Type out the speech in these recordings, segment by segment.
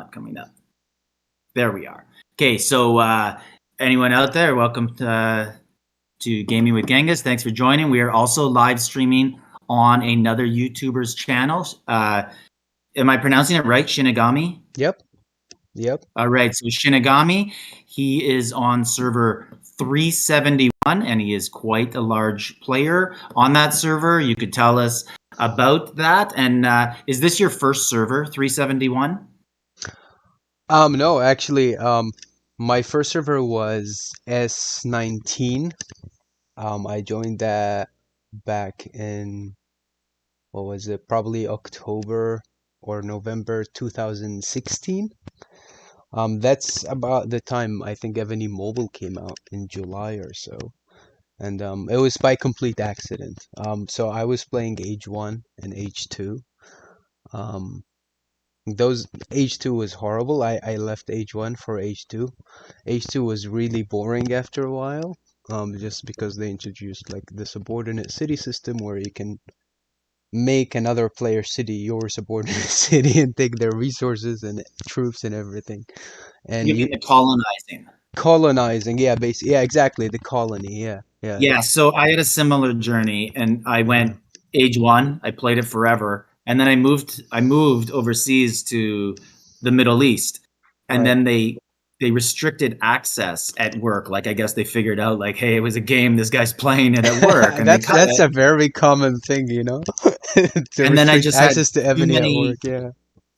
Not coming up. There we are. Okay, so anyone out there, welcome to Gaming with Genghis. Thanks for joining. We are also live streaming on another YouTuber's channel. Am I pronouncing it right? Shinigami? Yep. All right, so Shinigami, he is on server 371, and he is quite a large player on that server. You could tell us about that. And is this your first server, 371? No, actually, my first server was S19. I joined that back in, what was it? Probably October or November 2016. That's about the time I think Ebony Mobile came out in July or so. And it was by complete accident. So I was playing Age 1 and Age 2. Those Age 2 was horrible. I left Age 1 for Age 2. Age 2 was really boring after a while, just because they introduced like the subordinate city system where you can make another player city your subordinate city and take their resources and troops and everything. And You mean the colonizing? colonizing, yeah, basically, yeah, exactly, the colony, yeah. Yeah, so I had a similar journey, and I went Age 1. I played it forever, and then I moved overseas to the Middle East, and Right. then they restricted access at work. Like, I guess they figured out, like, hey, it was a game, this guy's playing it at work, and That's a very common thing, to And then I restrict just had access to too Ebony at many. work, yeah.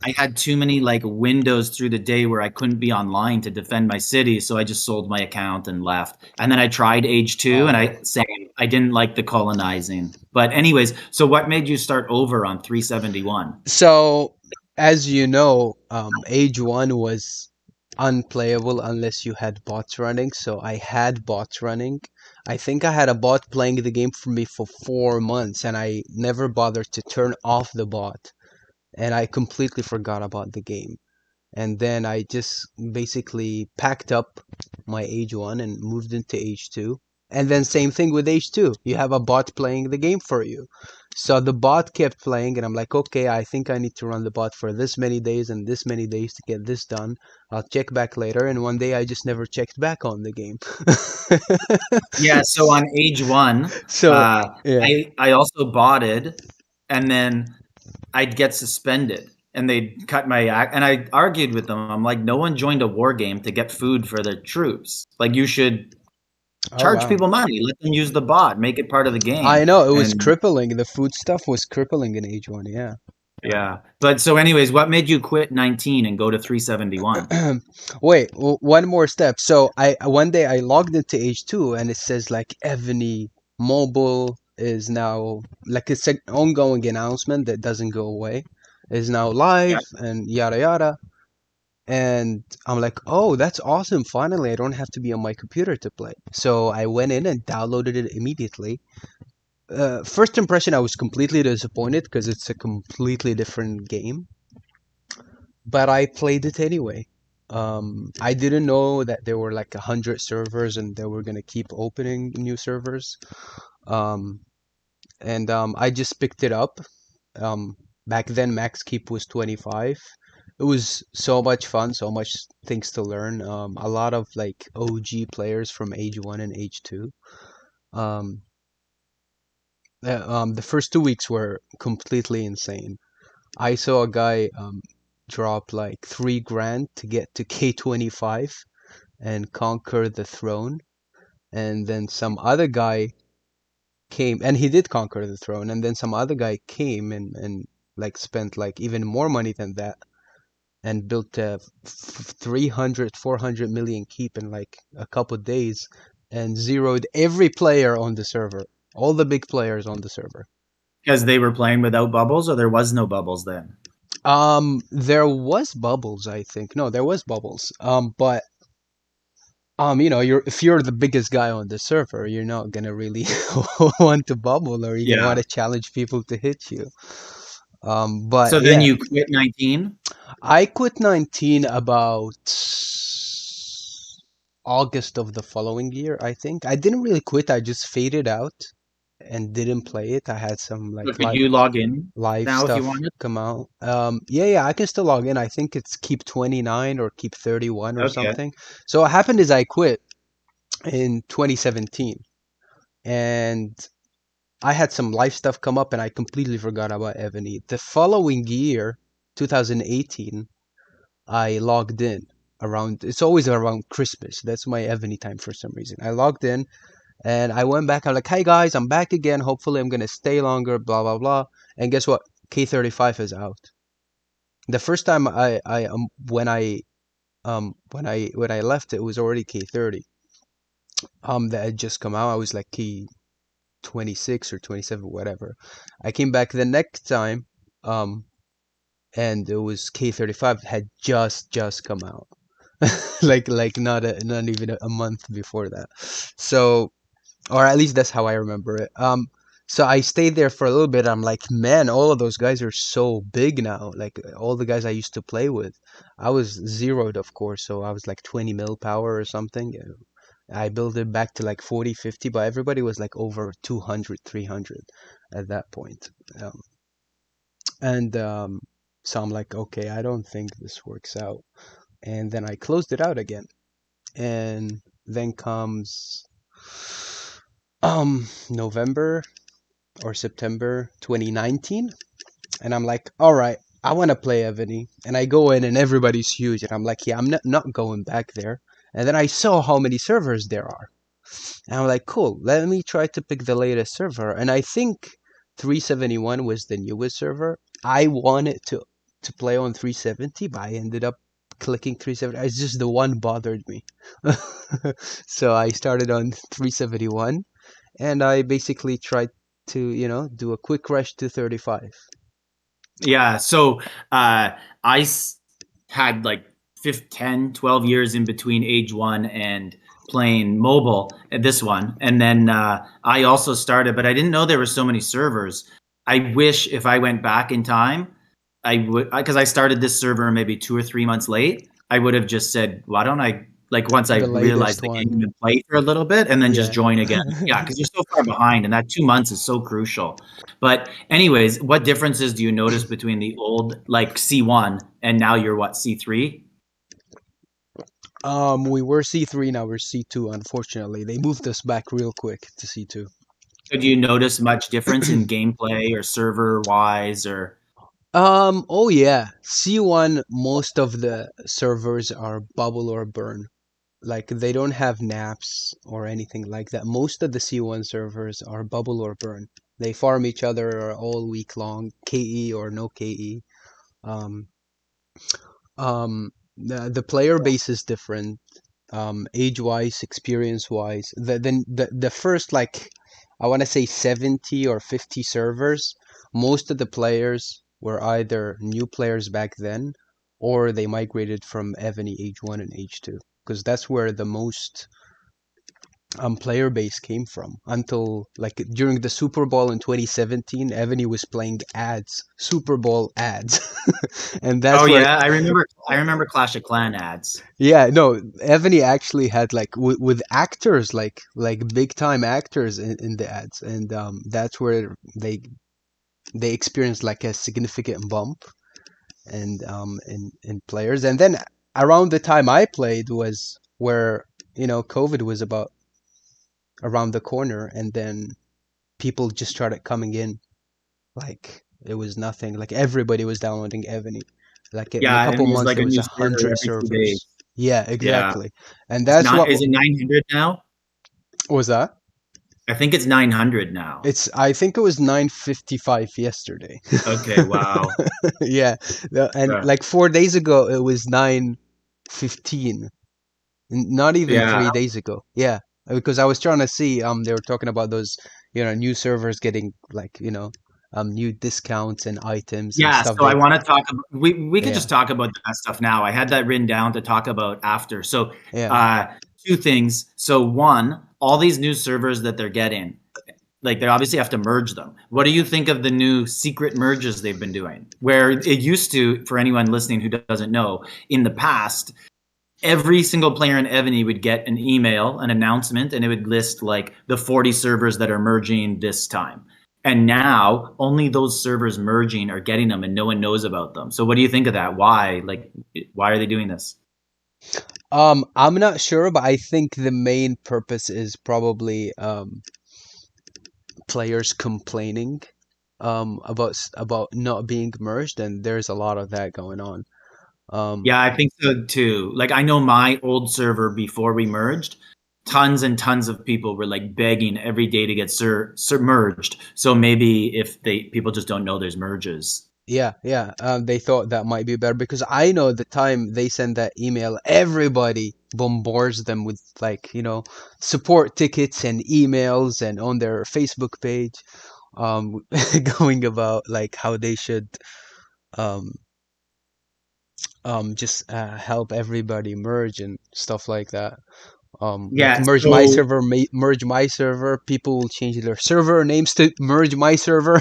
I had too many like windows through the day where I couldn't be online to defend my city, so I just sold my account and left. And then I tried Age 2, and I didn't like the colonizing. But anyways, so what made you start over on 371? So, as you know, Age 1 was unplayable unless you had bots running. So I had bots running. I think I had a bot playing the game for me for 4 months, and I never bothered to turn off the bot. And I completely forgot about the game. And then I just basically packed up my Age 1 and moved into Age 2. And then same thing with Age 2. You have a bot playing the game for you. So the bot kept playing, and I'm like, okay, I think I need to run the bot for this many days and this many days to get this done. I'll check back later. And one day I just never checked back on the game. Yeah, so on Age 1, Yeah. I also botted, and then I'd get suspended, and they'd cut my and I argued with them. I'm like, no one joined a war game to get food for their troops. Like, you should Oh, charge wow. people money, let them use the bot, make it part of the game. I know, it was And crippling. The food stuff was crippling in Age 1, yeah. yeah, but so anyways, what made you quit 19 and go to 371? Wait, one more step. So I one day I logged into H2 and it says like Ebony Mobile is now like it's an ongoing announcement that doesn't go away. Is now live and yada yada. And I'm like, oh, that's awesome. Finally, I don't have to be on my computer to play. So I went in and downloaded it immediately. First impression, I was completely disappointed because it's a completely different game. But I played it anyway. I didn't know that there were like 100 servers and they were gonna keep opening new servers. I just picked it up. Back then, max keep was 25. It was so much fun, so much things to learn. A lot of like OG players from Age 1 and Age 2. The first 2 weeks were completely insane. I saw a guy drop like 3 grand to get to K25 and conquer the throne, and then some other guy came and he did conquer the throne, and then some other guy came and like spent like even more money than that and built a 300 400 million keep in like a couple days and zeroed every player on the server, all the big players on the server. Because they were playing without bubbles, or there was no bubbles then? There was bubbles, I think. No, there was bubbles. But if you're the biggest guy on the server, you're not gonna really want to bubble, or you're gonna want to challenge people to hit you. But so then you quit 19? I quit 19 about August of the following year, I think. I didn't really quit, I just faded out. and didn't play it. I had some But like could you log in live now if you stuff wanted? come out. Yeah, I can still log in. I think it's keep 29 or keep 31 or Okay. something. So what happened is I quit in 2017, and I had some life stuff come up and I completely forgot about Ebony. The following year, 2018, I logged in around, it's always around Christmas. That's my Ebony time for some reason. I logged in and I went back. I'm like, hey guys, I'm back again. Hopefully I'm going to stay longer, blah, blah, blah. And guess what? K35 is out. The first time when I left, it was already K30. That had just come out. I was like K 26 or 27, whatever. I came back the next time, um, and it was K35 had just come out, like not even a month before that. So, or at least that's how I remember it. So I stayed there for a little bit. I'm like, man, all of those guys are so big now. Like all the guys I used to play with, I was zeroed, of course, so I was like 20 mil power or something. I built it back to like 40, 50, but everybody was like over 200, 300 at that point. Um, and so I'm like, okay, I don't think this works out. And then I closed it out again. And then comes November or September 2019, and I'm like, all right, I want to play Ebony. And I go in and everybody's huge, and I'm like, yeah, I'm not going back there. And then I saw how many servers there are. And I'm like, cool, let me try to pick the latest server. And I think 371 was the newest server. I wanted to play on 370, but I ended up clicking 370. It's just the one bothered me. So I started on 371, and I basically tried to, do a quick rush to 35. Yeah. So had like 10, 12 years in between age one and playing mobile at this one. And then I also started, but I didn't know there were so many servers. I wish if I went back in time, I would, because I started this server maybe 2 or 3 months late. I would have just said, why don't I, like, once I The realized latest the game one. and play for a little bit and then just Yeah. join again. Yeah, because you're so far behind, and that 2 months is so crucial. But anyways, what differences do you notice between the old like C1 and now you're what, C3? We were C3, now we're C2, unfortunately. They moved us back real quick to C2. So do you notice much difference in gameplay or server wise or Oh yeah. C1, most of the servers are bubble or burn. Like they don't have naps or anything like that. Most of the C1 servers are bubble or burn. They farm each other all week long, KE or no KE. Um, the player base is different, age wise, experience wise. The first, like, I want to say 70 or 50 servers, most of the players were either new players back then or they migrated from Ebony age 1 and age 2, because that's where the most player base came from. Until like during the Super Bowl in 2017, Ebony was playing ads, Super Bowl ads. And Oh that's where, yeah, I remember Clash of Clan ads. yeah, no, Ebony actually had like with actors, like big time actors in the ads, and that's where they experienced like a significant bump and in players. And then around the time I played was where, COVID was about around the corner, and then people just started coming in like it was nothing. Like everybody was downloading Ebony. Like in a Yeah, and couple there's months like there a was new a server hundred every 2 days. servers. Yeah, Yeah. exactly. And It's that's not, what is it 900 now? was that? I think it's 900 now. I think it was 9:55 yesterday. Okay, wow. Yeah. And Yeah. like 4 days ago it was 9:15. Not even Yeah. 3 days ago. Yeah. Because I was trying to see, they were talking about those, new servers getting like, new discounts and items and Yeah, stuff so I they, want to talk about, we could yeah. just talk about that stuff now. I had that written down to talk about after. So, Yeah. uh, two things. So, one, all these new servers that they're getting, like they obviously have to merge them. What do you think of the new secret merges they've been doing? Where it used to, for anyone listening who doesn't know, in the past, every single player in Ebony would get an email, an announcement, and it would list like the 40 servers that are merging this time. And now only those servers merging are getting them and no one knows about them. So what do you think of that? Why? Like, why are they doing this? I'm not sure, but I think the main purpose is probably players complaining about not being merged, and there's a lot of that going on. Um, Yeah, I think so too. Like I know my old server before we merged, tons and tons of people were like begging every day to get merged. So maybe if they people just don't know there's merges. yeah, yeah. They thought that might be better because I know the time they send that email, everybody bombards them with like, support tickets and emails and on their Facebook page, going about like how they should um just help everybody merge and stuff like that. Like Yeah, merge my so server, merge my server. People will change their server names to merge my server.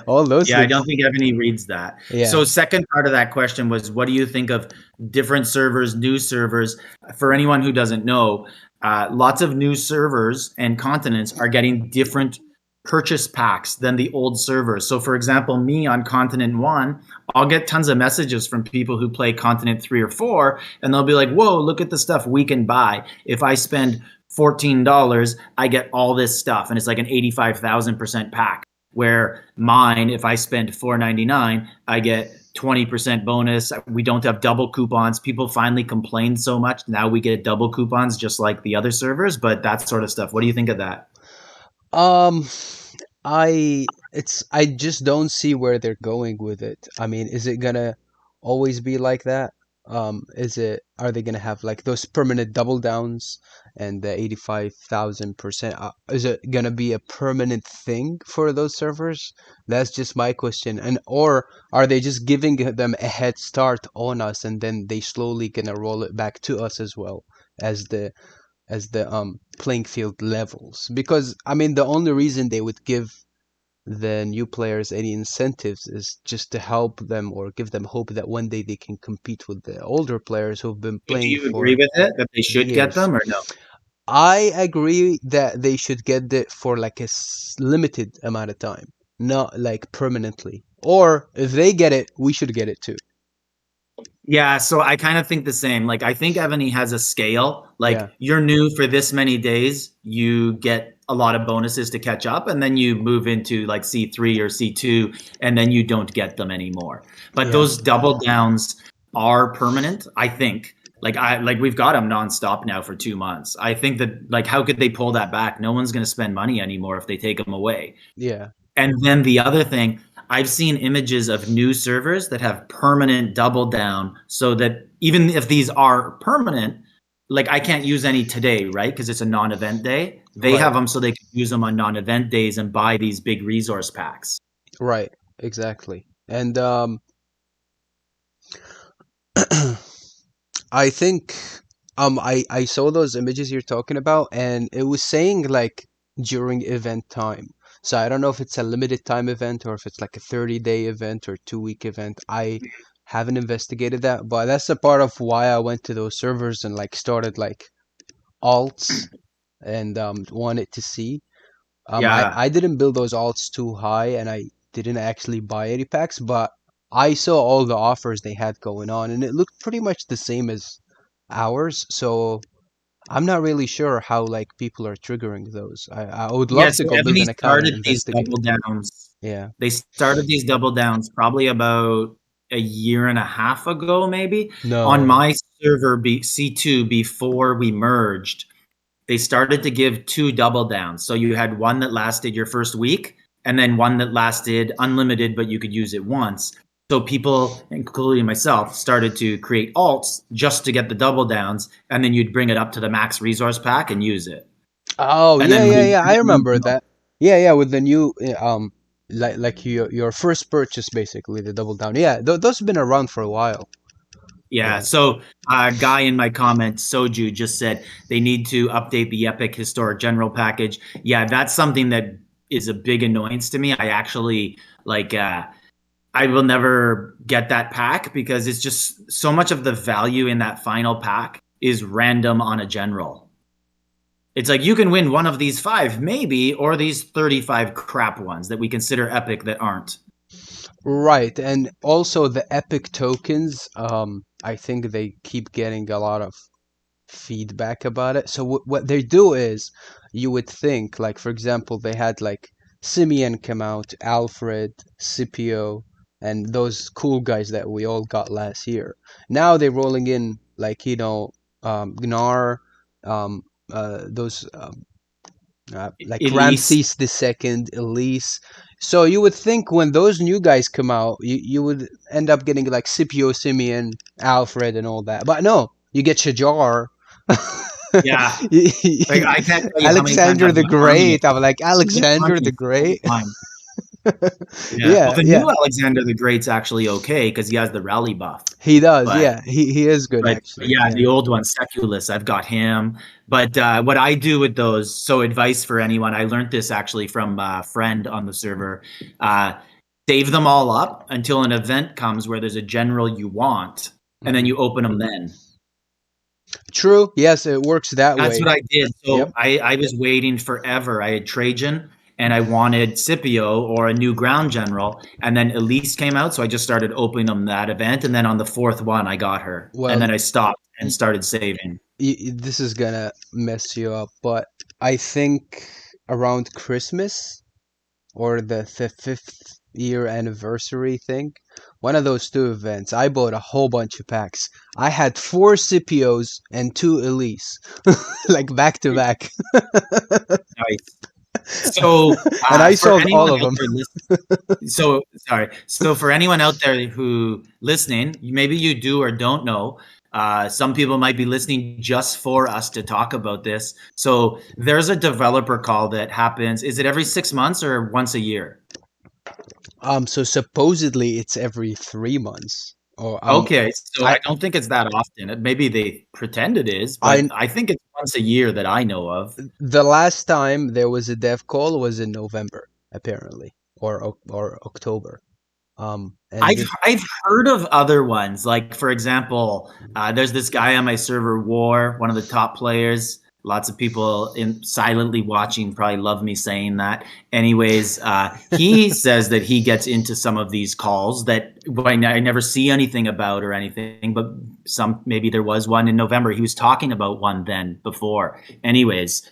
All those yeah, I things. don't think Ebony reads that. Yeah. So, second part of that question was, what do you think of different servers, new servers? For anyone who doesn't know, lots of new servers and continents are getting different purchase packs than the old servers. So, for example, me on Continent One, I'll get tons of messages from people who play Continent 3 or 4, and they'll be like, "Whoa, look at the stuff we can buy! If I spend $14, I get all this stuff," and it's like an 85,000% pack. Where mine, if I spend $4.99, I get 20% bonus. We don't have double coupons. People finally complained so much. Now we get double coupons just like the other servers, but that sort of stuff. What do you think of that? Um, I just don't see where they're going with it. I mean, is it gonna always be like that? Are they gonna have like those permanent double downs and the 85,000%? Is it gonna be a permanent thing for those servers? That's just my question. And or are they just giving them a head start on us and then they slowly gonna roll it back to us as well as the playing field levels? Because I mean the only reason they would give the new players any incentives is just to help them or give them hope that one day they can compete with the older players who've been Do playing you agree for with it that they should get years. them or no? I agree that they should get it for like a limited amount of time, not like permanently. Or if they get it, we should get it too. Yeah, so I kind of think the same. Like I think Ebony has a scale. Yeah, Like you're new for this many days, you get a lot of bonuses to catch up, and then you move into like C3 or C2, and then you don't get them anymore. But yeah, those double downs are permanent, I think. Like we've got them nonstop now for 2 months. I think that like how could they pull that back? No one's going to spend money anymore if they take them away. yeah, And then the other thing, I've seen images of new servers that have permanent double down so that even if these are permanent, like I can't use any today, right? Because it's a non event day. They right, have them so they can use them on non event days and buy these big resource packs. right, exactly. And I think I saw those images you're talking about and it was saying like during event time. So I don't know if it's a limited time event or if it's like a 30-day event or 2 week event. I haven't investigated that, but that's a part of why I went to those servers and like started like alts and wanted to see. Yeah. I didn't build those alts too high and I didn't actually buy any packs, but I saw all the offers they had going on and it looked pretty much the same as ours. So I'm not really sure how like people are triggering those. I would Yeah. love to So go build Ebony an account and started these investigate. double downs. Yeah. They started these double downs probably about a year and a half ago, maybe on No. my server C2 before we merged. They started to give two double downs. So you had one that lasted your first week and then one that lasted unlimited, but you could use it once. So people, including myself, started to create alts just to get the double downs, and then you'd bring it up to the max resource pack and use it. Oh, And yeah, then yeah, move, yeah. I move remember them up. that. Yeah, yeah, with the new like your first purchase basically, the double down. Yeah, those have been around for a while. Yeah. Yeah. So a guy in my comments, Soju, just said they need to update the Epic Historic General package. Yeah, that's something that is a big annoyance to me. I actually like I will never get that pack because it's just so much of the value in that final pack is random on a general. It's like you can win one of these five, maybe, or these 35 crap ones that we consider epic that aren't. Right, and also the epic tokens, I think they keep getting a lot of feedback about it. So what they do is, you would think, like for example, they had like Simeon come out, Alfred, Scipio, and those cool guys that we all got last year. Now they're rolling in like Gnar, um, those like Elise, Ramses II, Elise. So you would think when those new guys come out, you would end up getting like Scipio, Simeon, Alfred, and all that. But no, you get Shajar. yeah. Like I can't tell you how many times Alexander I've the got army. Great. I'm like Get Alexander the army all the Great. time. Yeah. Well, Yeah, the yeah, new Alexander the Great's actually okay because he has the rally buff. he does. But Yeah, he is good but actually. yeah, Yeah. the old one, Seculus, I've got him. But what I do with those, so advice for anyone, I learned this actually from a friend on the server. Uh, Save them all up until an event comes where there's a general you want, and then Hmm. you open them then. True. Yes, it works that That's way. what I did. Yep. So I was waiting forever. I had Trajan and I wanted Scipio or a new ground general. And then Elise came out. So I just started opening them that event. And then on the fourth one, I got her. And Well, then I stopped and started saving. this is gonna mess you up, but I think around Christmas or the fifth year anniversary thing, one of those two events, I bought a whole bunch of packs. I had four Scipios and two Elise, like back to back, Nice. So and I for sold all anyone of out them. there so sorry. So for anyone out there who listening, maybe you do or don't know, some people might be listening just for us to talk about this. So there's a developer call that happens. Is it every 6 months or once a year? So supposedly it's every 3 months, or Okay, so I I don't think it's that often. Maybe they pretend it is, but I I think it's once a year that I know of. the last time there was a dev call was in November, apparently, or October. And I've heard of other ones. Like for example, there's this guy on my server, War, one of the top players. Lots of people in silently watching probably love me saying that. Anyways, he says that he gets into some of these calls that I never see anything about or anything, but some maybe there was one in November. He was talking about one then before. Anyways,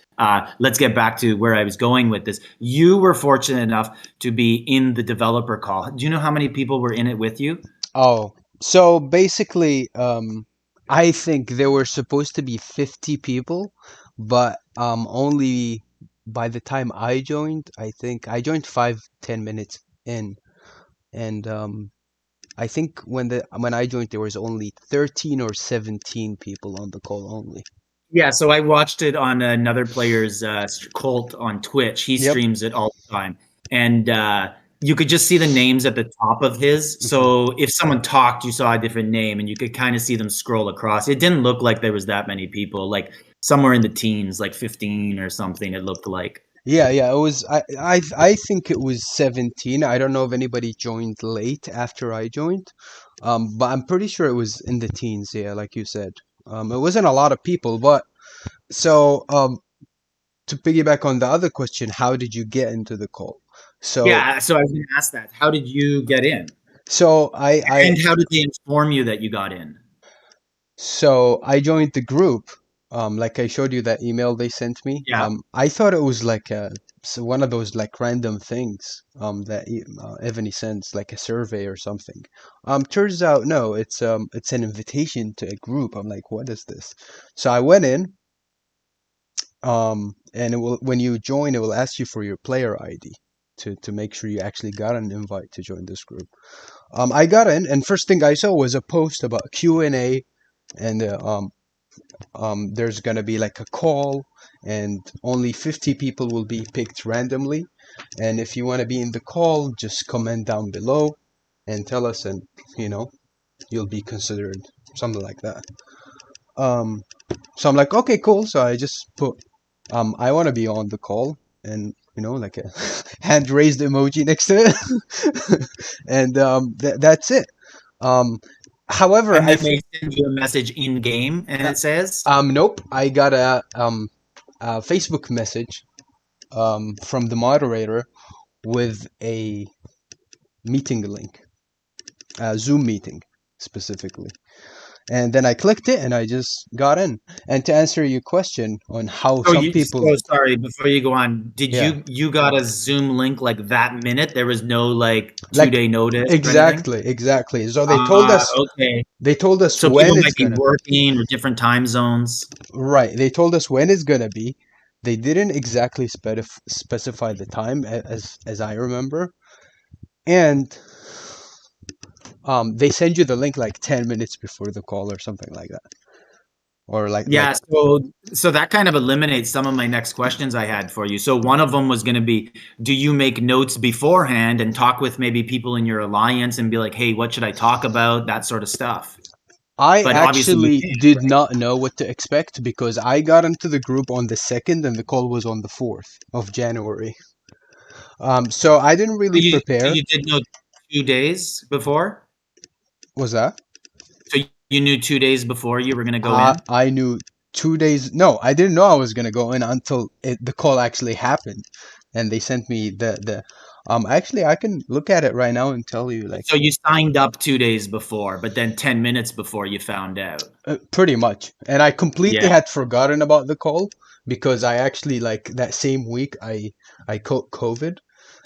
let's get back to where I was going with this. You were fortunate enough to be in the developer call. Do you know how many people were in it with you? Oh, so basically, I think there were supposed to be 50 people, but only by the time I joined, I think I joined 5, 10 minutes in, and I think when I joined, there was only 13 or 17 people on the call only. Yeah, so I watched it on another player's Colt on Twitch. He Yep. streams it all the time, and you could just see the names at the top of his. Hmm. So if someone talked, you saw a different name, and you could kind of see them scroll across. It didn't look like there was that many people, like somewhere in the teens, like 15 or something. It looked like. Yeah, yeah, it was. I think it was 17. I don't know if anybody joined late after I joined, but I'm pretty sure it was in the teens. Yeah, like you said. It wasn't a lot of people, but so to piggyback on the other question, how did you get into the call? So Yeah, so I was going to ask that. How did you get in, so I and how did they inform you that you got in? So I joined the group. Like I showed you that email they sent me. Yeah. I thought it was like one of those like random things that Evany sends, like a survey or something. Turns out no, it's an invitation to a group. I'm like, what is this? So I went in. And it will when you join, it will ask you for your player ID to make sure you actually got an invite to join this group. I got in, and first thing I saw was a post about Q&A, and there's gonna be like a call, and only 50 people will be picked randomly. And if you want to be in the call, just comment down below and tell us, and you know you'll be considered, something like that. So I'm like, okay, cool. So I just put, I want to be on the call, and like a hand raised emoji next to it, and that's it. Um, however, And then they send you a message in game, and uh, it says, nope, I got a Facebook message from the moderator with a meeting link, a Zoom meeting specifically. And then I clicked it and I just got in. And to answer your question on how "Oh, some people, so sorry." Before you go on, did yeah, you got a Zoom link like that minute? There was no like two like day notice or anything. exactly. So Okay. they told us So when people it's might be gonna be. working or different time zones. Right. They told us when it's gonna be. They didn't exactly specify the time as I remember. And they send you the link like 10 minutes before the call or something like that. Or like Yeah, so that kind of eliminates some of my next questions I had for you. So one of them was going to be, do you make notes beforehand and talk with maybe people in your alliance and be like, "Hey, what should I talk about?" That sort of stuff. I But obviously you actually can't, did right? not know what to expect because I got into the group on the 2nd and the call was on the 4th of January. So I didn't So really you prepare. did know 2 days before? Was that? So you knew 2 days before you were going to go in? I knew 2 days. No, I didn't know I was gonna go in until the call actually happened, and they sent me the. Actually, I can look at it right now and tell you like So you signed up 2 days before, but then 10 minutes before you found out. pretty much. And I completely Yeah. had forgotten about the call because I actually like that same week I caught COVID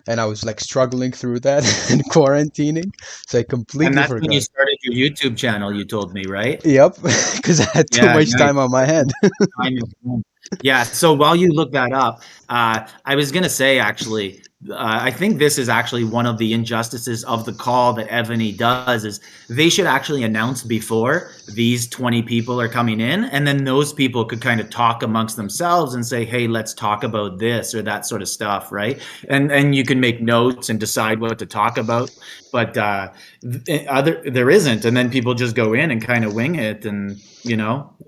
and I was like struggling through that and quarantining, so I And completely that's when you forgot. started your YouTube channel, you told me, right? Yep, because I had too Yeah, much nice. time on my hand. Time is money. Yeah. So while you look that up, I was gonna say actually, I think this is actually one of the injustices of the call that Evany does is they should actually announce before these 20 people are coming in, and then those people could kind of talk amongst themselves and say, "Hey, let's talk about this or that sort of stuff," right? And you can make notes and decide what to talk about. But there isn't, and then people just go in and kind of wing it, and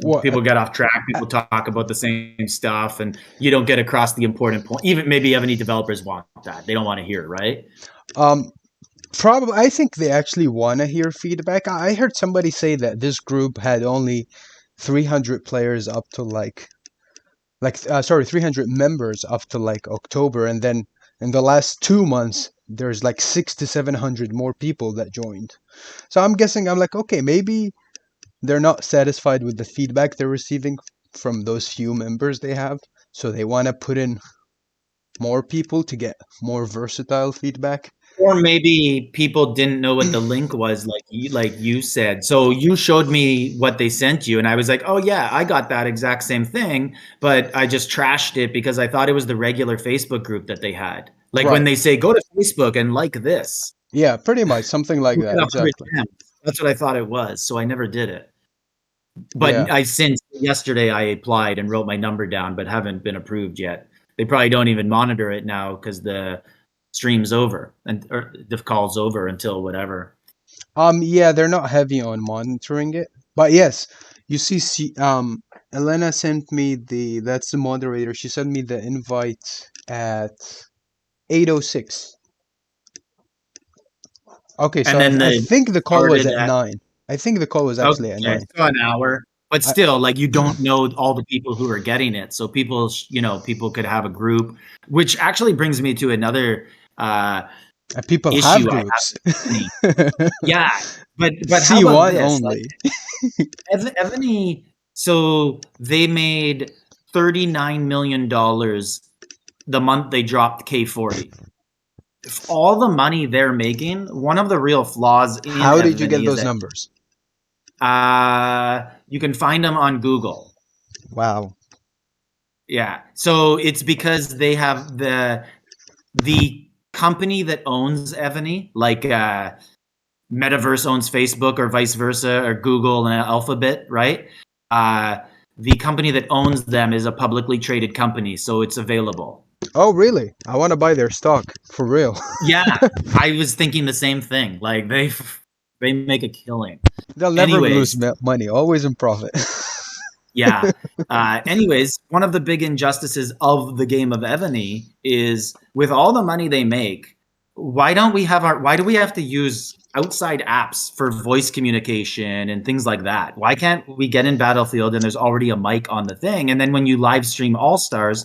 What? people get off track. People talk about the same stuff, and you don't get across the important point. Even maybe Ebony developers want that; they don't want to hear, right? Um, Probably, I think they actually want to hear feedback. I heard somebody say that this group had only 300 players up to sorry, 300 members up to like October, and then in the last 2 months, there's like 600 to 700 more people that joined. So I'm guessing I'm like, okay, maybe they're not satisfied with the feedback they're receiving from those few members they have, so they want to put in more people to get more versatile feedback. Or maybe people didn't know what the link was, like you said. So you showed me what they sent you, and I was like, "Oh yeah, I got that exact same thing," but I just trashed it because I thought it was the regular Facebook group that they had. Like when Right. they say, "Go to Facebook and like this," Yeah, pretty much something like you that. get 100 Exactly. times. That's what I thought it was. So I never did it. Yeah. But I since yesterday I applied and wrote my number down, but haven't been approved yet. They probably don't even monitor it now because the stream's over and or the call's over until whatever. Yeah, they're not heavy on monitoring it. But yes, you see, Elena sent me that's the moderator. She sent me the invite at 8:06. Okay, so And I, then I the think the call was started at at 9. I think the call was actually at okay, 9. so an hour. But I, still, like you don't know all the people who are getting it. So people could have a group, which actually brings me to another uh, people have issue I have groups. with Ebony. Yeah, but how about C1 this? Like only. Ebony, so they made $39 million the month they dropped K40. If all the money they're making, one of the real flaws in How did you Ebony get is those that numbers? you can find them on Google. Wow. Yeah, so it's because they have the company that owns Ebony, like Metaverse owns Facebook or vice versa, or Google and Alphabet, right? Uh, the company that owns them is a publicly traded company, so it's available. Oh, really? I want to buy their stock for real. Yeah, I was thinking the same thing. Like they make a killing. They'll never lose Anyways, money, always in profit. yeah. Anyways, one of the big injustices of the game of Evany is with all the money they make, why do we have to use outside apps for voice communication and things like that? Why can't we get in Battlefield and there's already a mic on the thing? And then when you live stream All Stars,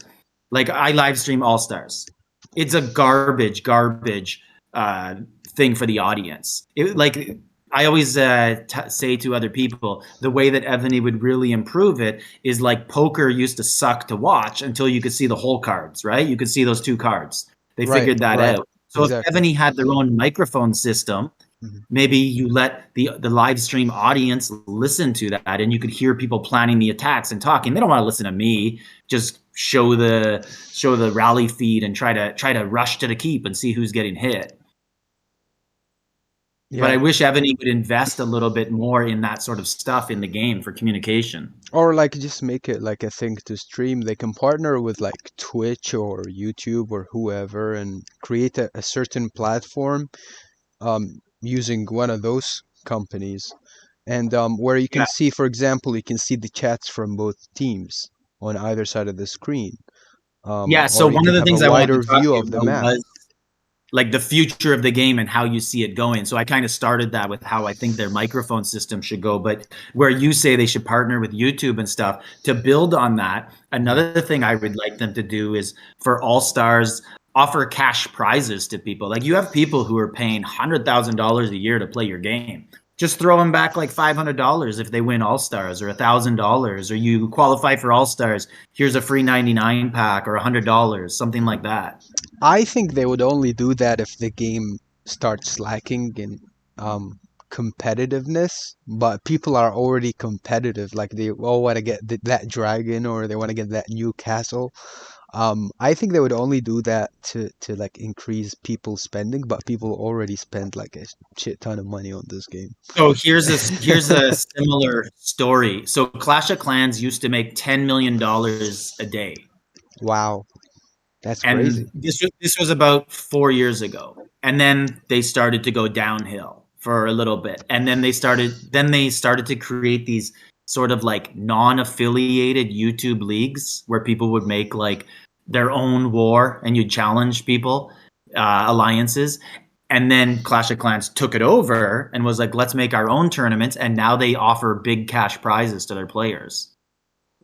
like I live stream All Stars, it's a garbage uh, thing for the audience. Like I always say to other people, the way that Evany would really improve it is like poker used to suck to watch until you could see the whole cards, right? You could see those two cards. They Right, figured that right, out. So if exactly. Evany had their own microphone system, Mhm. maybe you let the live stream audience listen to that, and you could hear people planning the attacks and talking. They don't want to listen to me just show the rally feed and try to rush to the keep and see who's getting hit. But Yeah. I wish Evany would invest a little bit more in that sort of stuff in the game for communication. Or like just make it like a thing to stream. They can partner with like Twitch or YouTube or whoever and create a certain platform using one of those companies. And where you can Yeah, see, for example, you can see the chats from both teams on either side of the screen. yeah. So Or you one of can the have a things I wanted wider to talk view to you of the about map. was like the future of the game and how you see it going. So I kind of started that with how I think their microphone system should go, but where you say they should partner with YouTube and stuff to build on that. Mhm. Another thing I would like them to do is for All Stars offer cash prizes to people. Like you have people who are paying $100,000 a year to play your game. Just throw them back like $500 if they win All Stars, or $1,000, or you qualify for All Stars. Here's a free 99 pack, or $100, something like that. I think they would only do that if the game starts lacking in competitiveness. But people are already competitive. Like they all want to get that dragon or they want to get that new castle. I think they would only do that to like increase people spending, but people already spend like a shit ton of money on this game. So here's a similar story. So Clash of Clans used to make $10 million a day, Wow, that's crazy. and this was about 4 years ago. And then they started to go downhill for a little bit, and then they started to create these sort of like non-affiliated YouTube leagues where people would make like their own war, and you'd challenge people, alliances. And then Clash of Clans took it over and was like, let's make our own tournaments. And now they offer big cash prizes to their players.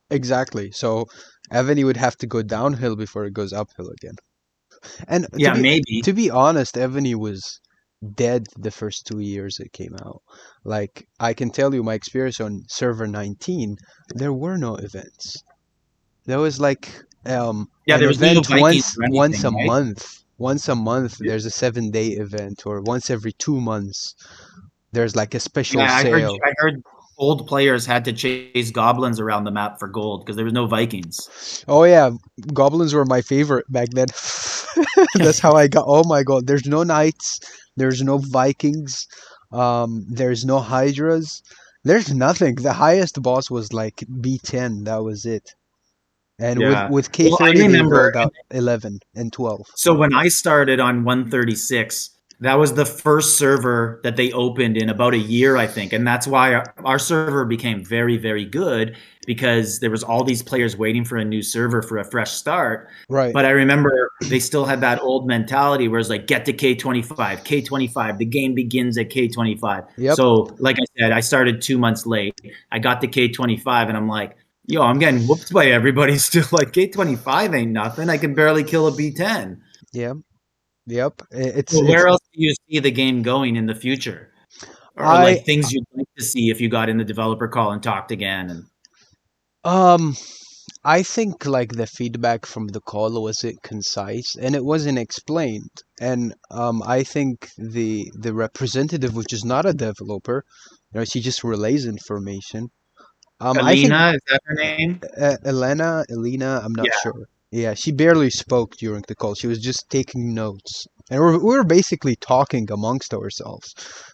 Exactly. So Evany would have to go downhill before it goes uphill again. And Yeah, maybe. to be honest, Evany was dead the first 2 years it came out. Like I can tell you my experience on server 19, there were no events. There was like Yeah, an there was no event Vikings or once anything, a right? month. Once a month there's a 7-day event, or once every 2 months there's like a special Yeah, I heard sale. I heard old players had to chase goblins around the map for gold because there was no Vikings. Oh yeah, goblins were my favorite back then. That's how I got. Oh my god, there's no knights, there's no Vikings, there's no hydras, there's nothing. The highest boss was like B10. That was it. And with Yeah. with Well, I K30 they remember. rolled out 11 and 12. So when I started on 136, that was the first server that they opened in about a year, I think. And that's why our server became very, very good, because there was all these players waiting for a new server for a fresh start. Right. But I remember they still had that old mentality where it's like, get to K25, K25, the game begins at K25. Yep. So like I said, I started 2 months late. I got to K25 and I'm like, yo, I'm getting whooped by everybody still. Like K25 ain't nothing. I can barely kill a B10. Yep. Yep. Well, It's where else do you see the game going in the future? Or I like things you'd like to see if you got in the developer call and talked again? And um I think like the feedback from the call wasn't concise and it wasn't explained. And I think the representative, which is not a developer, she just relays information. I think Alina, is that her name? Elena, I'm not Yeah. sure. Yeah, she barely spoke during the call. She was just taking notes. And we were basically talking amongst ourselves.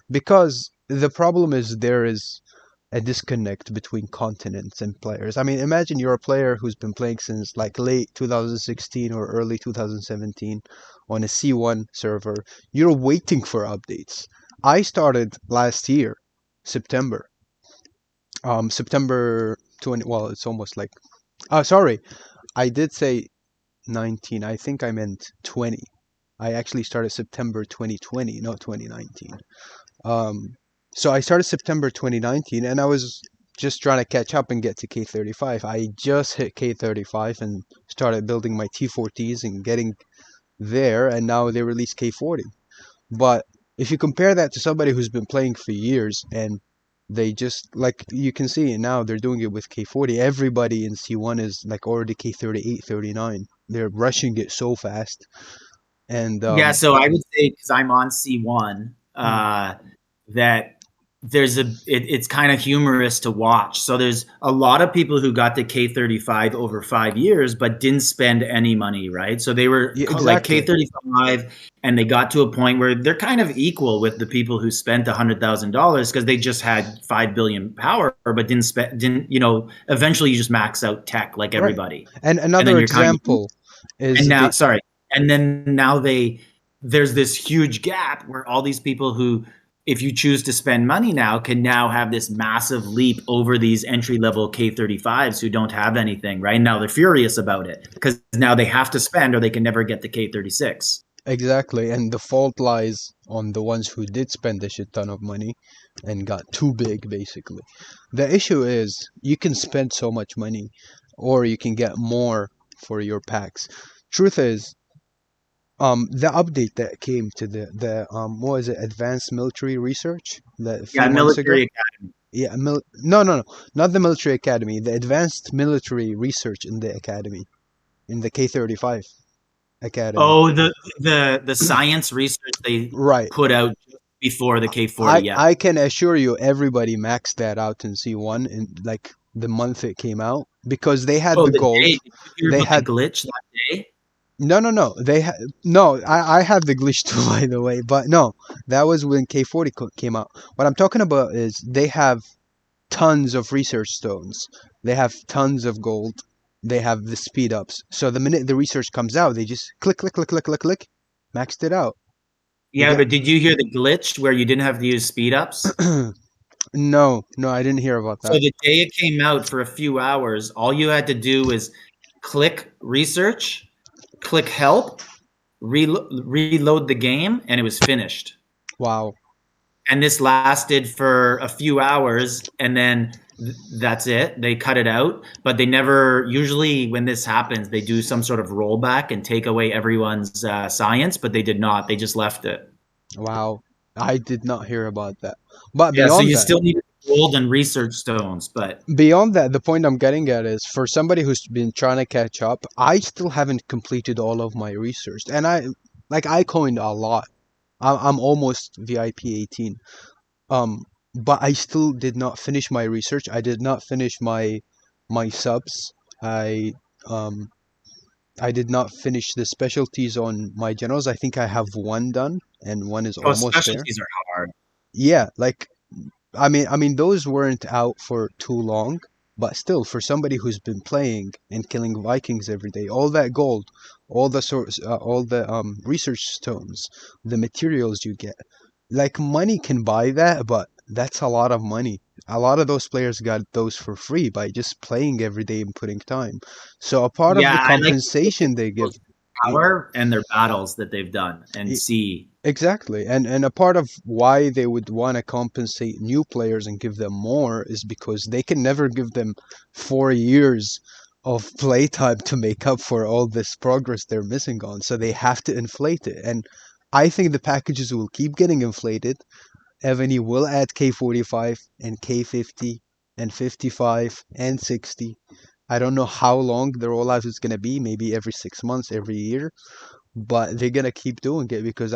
Because the problem is there is a disconnect between continents and players. I mean, imagine you're a player who's been playing since like late 2016 or early 2017 on a C1 server. You're waiting for updates. I started last year, September. September 20. Well, it's almost like. Oh, sorry. I did say 19. I think I meant 20. I actually started September 2020, not 2019. Um, so I started September 2019, and I was just trying to catch up and get to K35. I just hit K35 and started building my T4Ts and getting there, and now they release K40. But if you compare that to somebody who's been playing for years and they just like you can see it now, they're doing it with K40. Everybody in C1 is like already K38, 39. They're rushing it so fast. And Yeah, so I would say because I'm on C1, mm, that it's kind of humorous to watch. So there's a lot of people who got to K35 over 5 years, but didn't spend any money, right? So they were yeah, like exactly. K35, and they got to a point where they're kind of equal with the people who spent $100,000 because they just had 5 billion power, but didn't eventually you just max out tech like Right. everybody, And and then another you're kind of example is and now the sorry and then now there's this huge gap where all these people who, if you choose to spend money now, can now have this massive leap over these entry level K35s who don't have anything, right? Now they're furious about it because now they have to spend or they can never get the K36. exactly, and the fault lies on the ones who did spend a shit ton of money and got too big, basically. The issue is you can spend so much money, or you can get more for your packs. Truth is, the update that came to the what is it, advanced military research, that a Yeah, few months ago. military. Yeah, no, no, no, not the military academy, the advanced military research in the academy, in the K35 academy. Oh, the science research they Right. put out before the K40. I Yeah. I can assure you everybody maxed that out in C1 in like the month it came out because they had Oh, the the gold. day. Did you hear They about the had glitch that day? no, no, no. They had no. I have the glitch too, by the way. But no, that was when K40 came out. What I'm talking about is they have tons of research stones. They have tons of gold. They have the speed ups. So the minute the research comes out, they just click, click, click, click, click, click, maxed it out. They Yeah, get but did you hear the glitch where you didn't have to use speed ups? no, no. I didn't hear about So that. the day it came out for a few hours, all you had to do was click research, click help, reload the game, and it was finished. Wow. And this lasted for a few hours, and then that's it. They cut it out, but they never. Usually, when this happens, they do some sort of rollback and take away everyone's science, but they did not. They just left it. Wow. I did not hear about that. But Yeah, so beyond you that, still need gold and research stones, but the point I'm getting at is for somebody who's been trying to catch up, I still haven't completed all of my research. And I coined a lot. I'm almost VIP 18. Um, but I still did not finish my research. I did not finish my subs. Um I did not finish the specialties on my generals. I think I have one done and one is oh, almost there. specialties are hard. Yeah, like I mean, those weren't out for too long, but still, for somebody who's been playing and killing Vikings every day, all that gold, all the research stones, the materials you get, like money can buy that, but that's a lot of money. A lot of those players got those for free by just playing every day and putting time. So a part of Yeah, the I like to look at compensation they give, people's power and their battles that they've done and i- see. exactly, and a part of why they would want to compensate new players and give them more is because they can never give them 4 years of playtime to make up for all this progress they're missing on. So they have to inflate it, and I think the packages will keep getting inflated. Ebony will add K45 and K50 and 55 and 60. I don't know how long the rollout is going to be, maybe every 6 months, every year, but they're gonna keep doing it because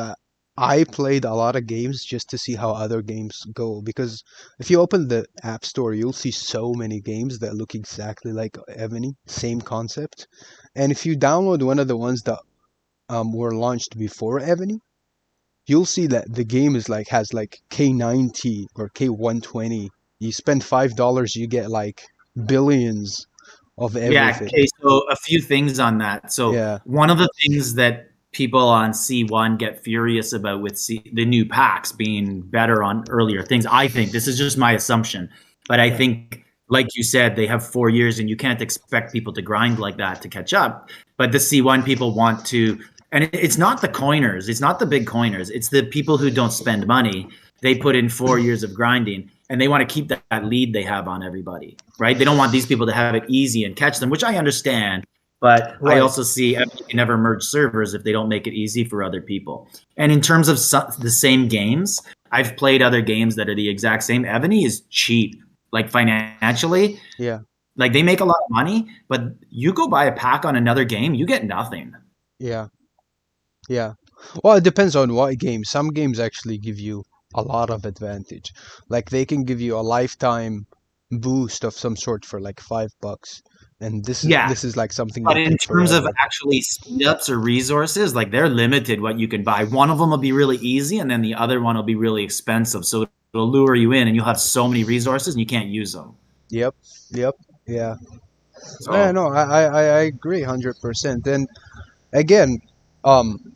I played a lot of games just to see how other games go. Because if you open the App Store, you'll see so many games that look exactly like Ebony, same concept. And if you download one of the ones that were launched before Ebony, you'll see that the game is like has like K90 or K120. You spend $5, you get like billions of Yeah. everything. Okay. So a few things on that. So Yeah, one of the things that people on C1 get furious about with the new packs being better on earlier things, I think this is just my assumption, but I right. think like you said, they have 4 years, and you can't expect people to grind like that to catch up. But the C1 people want to, and it's not the coiners, it's not the big coiners, it's the people who don't spend money. They put in 4 years of grinding, and they want to keep that lead they have on everybody, right? They don't want these people to have it easy and catch them, which I understand. But I Right. also see you can never merge servers if they don't make it easy for other people. And in terms of the same games, I've played other games that are the exact same. Ebony is cheap, like financially. Yeah. Like they make a lot of money, but you go buy a pack on another game, you get nothing. Yeah. Yeah. Well, it depends on what game. Some games actually give you a lot of advantage. Like they can give you a lifetime boost of some sort for like $5. And this is Yeah. this is like something But that in took terms of forever. actually speed ups or resources, like they're limited what you can buy. One of them will be really easy, and then the other one will be really expensive. So it'll lure you in, and you'll have so many resources, and you can't use them. Yep. Yep. Yeah. Yeah, So no, I agree 100%. And again, um,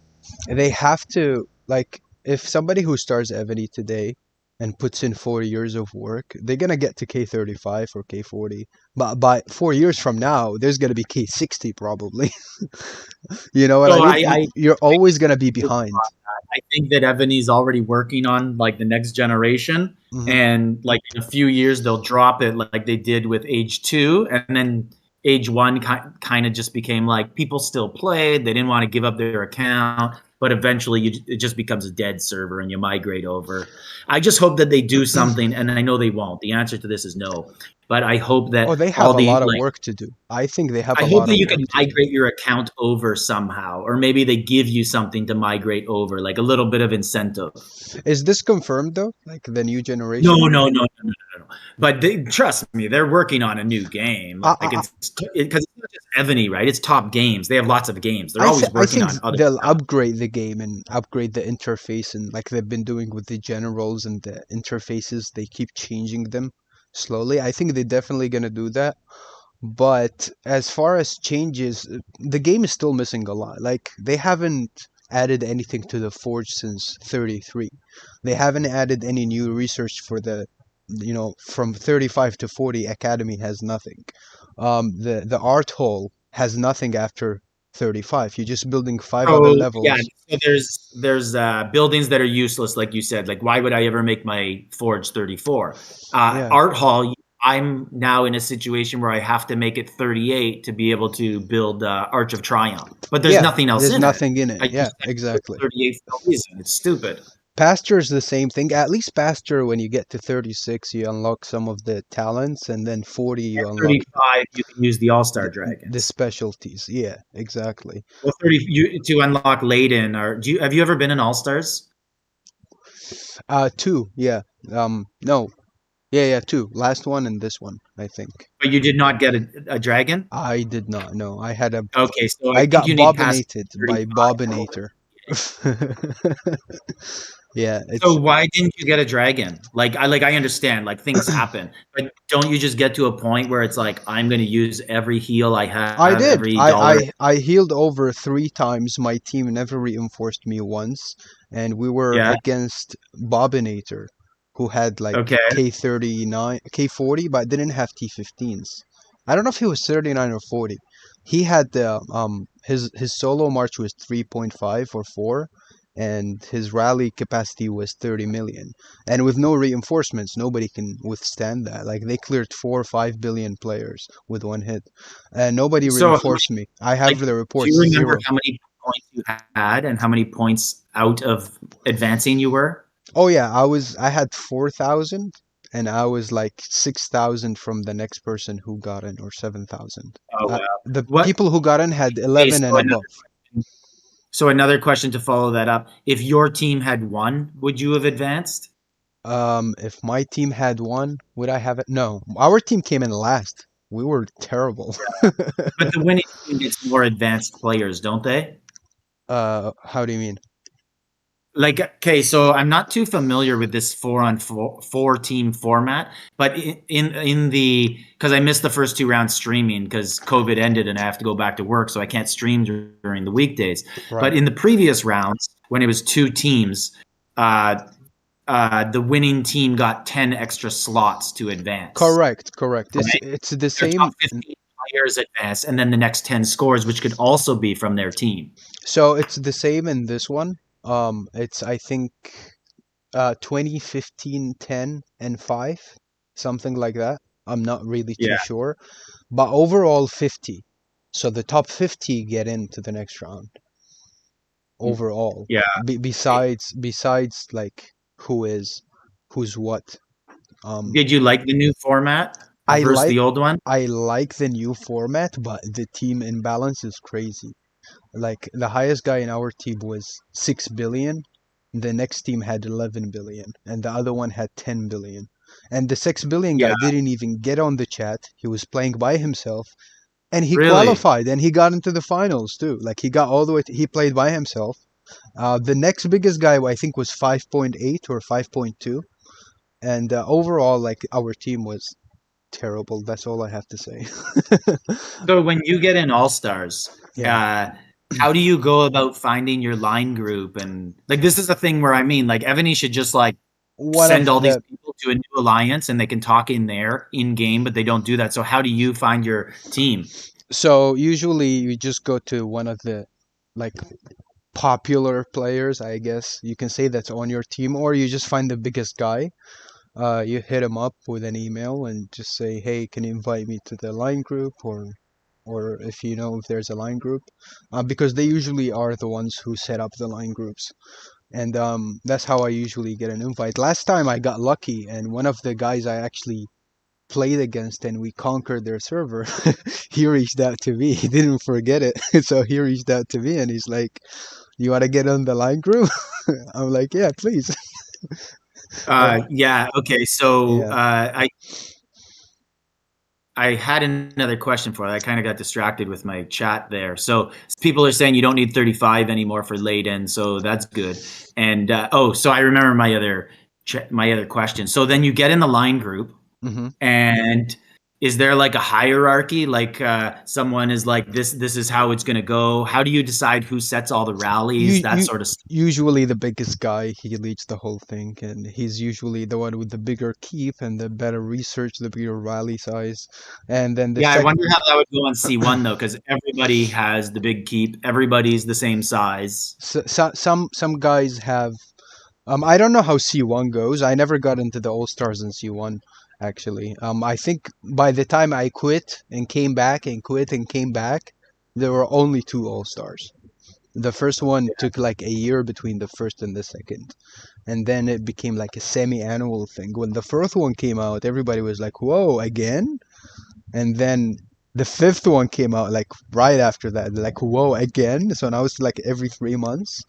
they have to like if somebody who starts Ebony today and puts in 4 years of work, they're gonna get to K35 or K40. But by 4 years from now, there's gonna be K60 probably. You know what I So mean? I You're always gonna be behind. I think that Ebony's already working on like the next generation, Hmm. and like in a few years they'll drop it like they did with Age Two, and then Age One kind of just became like people still played. They didn't want to give up their account, but eventually it just becomes a dead server and you migrate over. I just hope that they do something, and I know they won't. The answer to this is no, but I hope Oh, that they all have a the lot of like work to do. I think they have I a hope lot that of you work can to do. migrate your account over somehow, or maybe they give you something to migrate over, like a little bit of incentive. Is this confirmed though? Like the new No, generation? no, no, no, no, no, no. But trust me, they're working on a new game. I Like I, it's because it's not just Ebony, right? It's Top Games. They have lots of games. They're always I working think on other they'll stuff. upgrade the game and upgrade the interface and like they've been doing with the generals and the interfaces, they keep changing them slowly. I think they're definitely gonna do that. But as far as changes, the game is still missing a lot. Like they haven't added anything to the Forge since 33. They haven't added any new research for the, from 35 to 40. Academy has nothing. The art hall has nothing after 35. You're just building five other So yeah, levels. so there's buildings that are useless, like you said. Like why would I ever make my Forge 34? Yeah, Art Hall. I'm now in a situation where I have to make it 38 to be able to build Arch of Triumph, but there's yeah. nothing else There's in it. nothing in it. I Yeah, just have to put exactly. 38 for no reason. It's stupid. Pasture is the same thing. At least Pasture, when you get to 36, you unlock some of the talents, and then 40, you At unlock 35, you can use the All Star the Dragons. specialties. Yeah, exactly. Well, 30 to unlock Layden, or have you ever been in All Stars? Two. Yeah. No. Yeah, yeah, two. Last one and this one, I think. But you did not get a dragon? I did not know. Okay, so I I think got you need past bobinated by 35 to open. Bobinator. Yeah, So it's. why didn't you get a dragon? I understand like things happen, but don't you just get to a point where it's like I'm going to use every heal I I have, did. every dollar? I healed over 3 times. My team never reinforced me once, and we were Yeah. against Bobinator, who had like Okay. K39, K40, but didn't have T15s. I don't know if he was 39 or 40. He had the his solo march was 3.5 or 4, and his rally capacity was 30 million. And with no reinforcements, nobody can withstand that. Like they cleared 4 or 5 billion players with one hit, and nobody So reinforced me. I like, have the do you reports remember 0. how many points you had and how many points out of advancing you were? Oh yeah, I had 4,000, and I was like 6,000 from the next person who got in, or 7,000. Oh wow. The What? people who got in had Okay, 11 and above. so another question to follow that up. If your team had won, would you have advanced? If my team had won, would I have it? No, our team came in last. We were terrible. But the winning team gets more advanced players, don't they? How do you mean? Like, okay, so I'm not too familiar with this four team format, but in the because I missed the first 2 rounds streaming because COVID ended and I have to go back to work, so I can't stream during the weekdays. But Right. in the previous rounds, when it was 2 teams, uh, the winning team got 10 extra slots to advance. Correct, correct. It's Right? it's the Their top same. 15 players advance, and then the next 10 scores, which could also be from their team. So it's the same in this one. It's I think 20, 15, 10, and 5, something like that. I'm not really too Yeah. sure, but overall 50. So the top 50 get into the next round overall. Yeah. Besides like who is who's what. Um, Did you like the new format I versus like the old one? I like the new format, but the team imbalance is crazy. Like the highest guy in our team was 6 billion. The next team had 11 billion, and the other one had 10 billion. And the 6 billion Yeah. guy didn't even get on the chat. He was playing by himself, and he Really? qualified, and he got into the finals too. Like he got all the way. He played by himself. The next biggest guy, I think, was 5.8 or 5.2, and overall, like our team was terrible. That's all I have to say. So when you get in AllStars, Yeah. uh, how do you go about finding your line group? And like, this is the thing where I mean, like, Evany should just like One send of all these the people to a new alliance and they can talk in there in game, but they don't do that. So how do you find your team? So usually you just go to one of the like popular players, I guess you can say, that's on your team, or you just find the biggest guy. You hit him up with an email and just say, "Hey, can you invite me to the line group?" Or if you know if there's a line group, because they usually are the ones who set up the line groups. And that's how I usually get an invite. Last time I got lucky, and one of the guys I actually played against and we conquered their server, he reached out to me. He didn't forget it. So he reached out to me and he's like, "You want to get on the line group?" I'm like, "Yeah, please." Uh, Yeah. Okay. So yeah. I had another question for you. I kind of got distracted with my chat there. So people are saying you don't need 35 anymore for late in, so that's good. And so I remember my other question. So then you get in the line group, hmm and is there like a hierarchy? Like someone is like this is how it's going to go. How do you decide who sets all the rallies? That You sort of stuff. usually the biggest guy, he leads the whole thing, and he's usually the one with the bigger keep and the better research, the bigger rally size, and then the Yeah, I sec. wonder how that would go on C1 though, because everybody has the big keep. Everybody's the same size. Some guys have. I don't know how C1 goes. I never got into the All-Stars in C1 actually. I think by the time I quit and came back and quit and came back, there were only two All-Stars. The first one took like a year between the first and the second, and then it became like a semi-annual thing. When the first one came out, everybody was like, "Whoa, again!" And then the fifth one came out like right after that, like, "Whoa, again!" So now it's like every 3 months.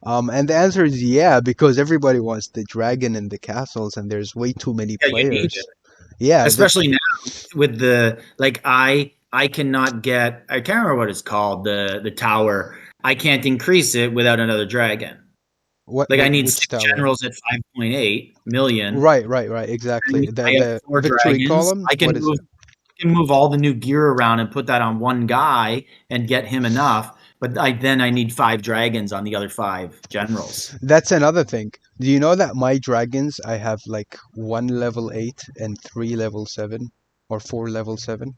And the answer is yeah, because everybody wants the dragon and the castles, and there's way too many Yeah, you need it, players. Yeah, especially now with the like. I cannot get. I can't remember what it's called. The tower. I can't increase it without another dragon. Like I need which six tower? generals at 5.8 million. Right, exactly. The I have the four victory dragons. column. What is it? I can move all the new gear around and put that on one guy and get him enough. But I need five dragons on the other five generals. That's another thing. Do you know that my dragons, I have like one level 8 and three level 7 or four level 7?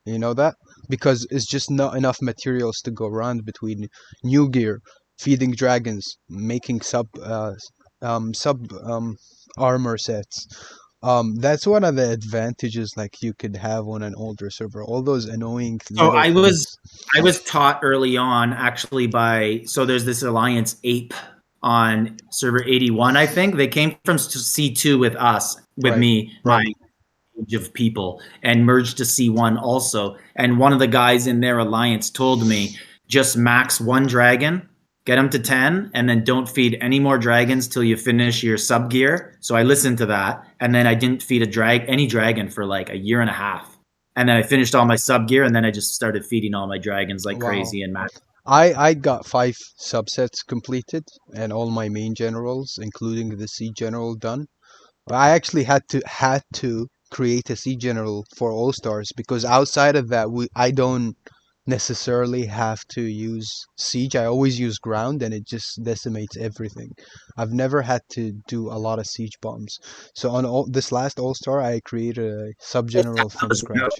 You know that? Because it's just not enough materials to go around between new gear, feeding dragons, making sub armor sets. That's one of the advantages like you could have on an older server. All those annoying So little things. I was taught early on actually by so there's this alliance ape on server 81. I think they came from C2 with us with Right, me my right. age of people and merged to C1 also. And one of the guys in their alliance told me just max one dragon, get him to 10, and then don't feed any more dragons till you finish your sub gear. So I listened to that, and then I didn't feed any dragon for like a year and a half. And then I finished all my sub gear, and then I just started feeding all my dragons like Wow. crazy and max. I got 5 subsets completed and all my main generals, including the sea general, done. But I actually had to create a sea general for All Stars because outside of that, we I don't. necessarily have to use siege. I always use ground, and it just decimates everything. I've never had to do a lot of siege bombs. So on this last All Star, I created a sub It's general from as well. scratch.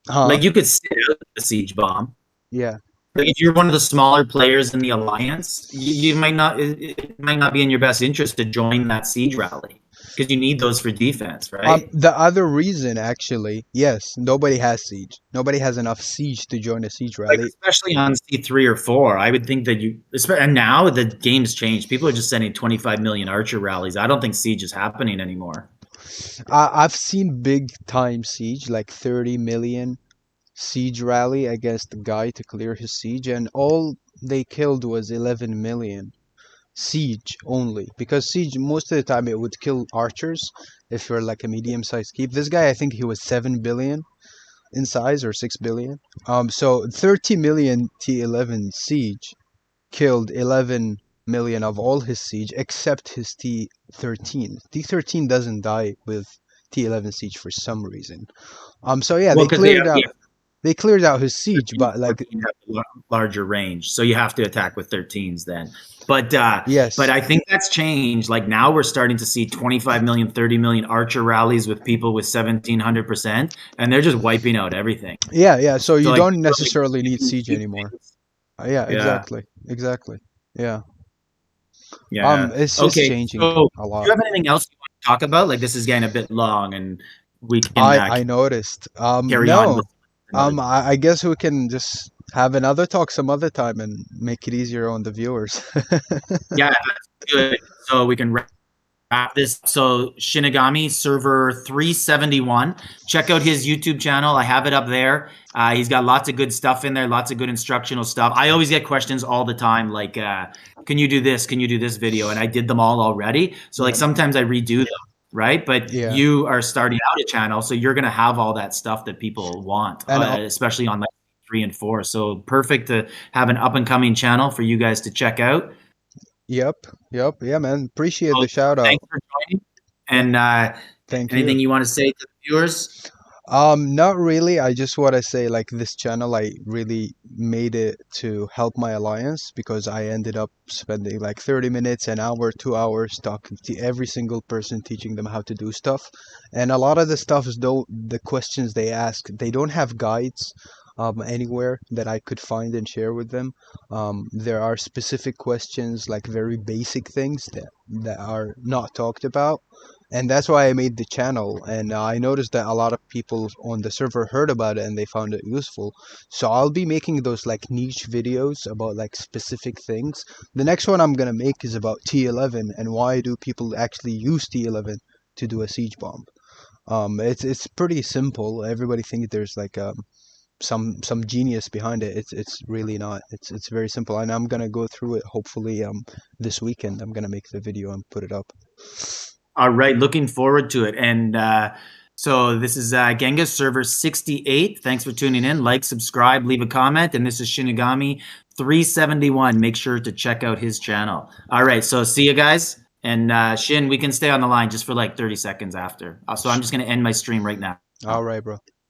Huh? Like you could sit out the siege bomb. Yeah. Like if you're one of the smaller players in the alliance, you might not. It might not be in your best interest to join that siege rally because you need those for defense, right? The other reason, actually, yes, nobody has siege. Nobody has enough siege to join a siege Like rally. especially on C3 or 4, I would think that and now the game's changed. People are just sending 25 million archer rallies. I don't think siege is happening anymore. I've seen big time siege, like 30 million siege rally against the guy to clear his siege, and all they killed was 11 million siege only. Because siege, most of the time, it would kill archers if you're like a medium sized keep. This guy, I think he was 7 billion in size or 6 billion. So 30 million T11 siege killed 11 million of all his siege except his T13. T13 doesn't die with T11 siege for some reason. So yeah, Well, because they have, they cleared out his siege, 13 and but like 14 have a larger range, so you have to attack with 13s then. But yes. I think that's changed. Like now we're starting to see 25 million, 30 million archer rallies with people with 1700%, and they're just wiping out everything. Yeah, yeah. So So you like, don't necessarily need siege anymore. Yeah, yeah, exactly. Exactly. Yeah. yeah. It's just Okay, changing so a do you lot. have anything else you want to talk about? Like this is getting a bit long, and we can I noticed. carry on No. with another. I guess we can just have another talk some other time and make it easier on the viewers. Yeah, that's good. So we can wrap this. So Shinigami server 371. Check out his YouTube channel. I have it up there. He's got lots of good stuff in there, lots of good instructional stuff. I always get questions all the time, like, can you do this? Can you do this video? And I did them all already. So like Yep. sometimes I redo them, right? But Yeah. you are starting out a channel, so you're gonna have all that stuff that people want, And especially on like 3 and 4. So perfect to have an up and coming channel for you guys to check out. yep. Yep. Yeah, man. Appreciate So the shout out. thanks for joining. Yeah. And Thank you. anything you want to say to the viewers? Not really. I just want to say, like, this channel, I really made it to help my alliance because I ended up spending like 30 minutes, an hour, 2 hours talking to every single person, teaching them how to do stuff. And a lot of the stuff is though the questions they ask, they don't have guides anywhere that I could find and share with them. There are specific questions, like very basic things that are not talked about, and that's why I made the channel. And I noticed that a lot of people on the server heard about it and they found it useful. So I'll be making those like niche videos about like specific things. The next one I'm gonna make is about T11 and why do people actually use T11 to do a siege bomb. It's pretty simple. Everybody thinks there's like some genius behind it. It's really not. It's very simple, and I'm gonna go through it. Hopefully, this weekend I'm gonna make the video and put it up. All right, looking forward to it. And so this is Genghis server 68. Thanks for tuning in. Like, subscribe, leave a comment. And this is Shinigami 371. Make sure to check out his channel. All right, so see you guys. And Shin, we can stay on the line just for like 30 seconds after. So I'm just going to end my stream right now. All right, bro.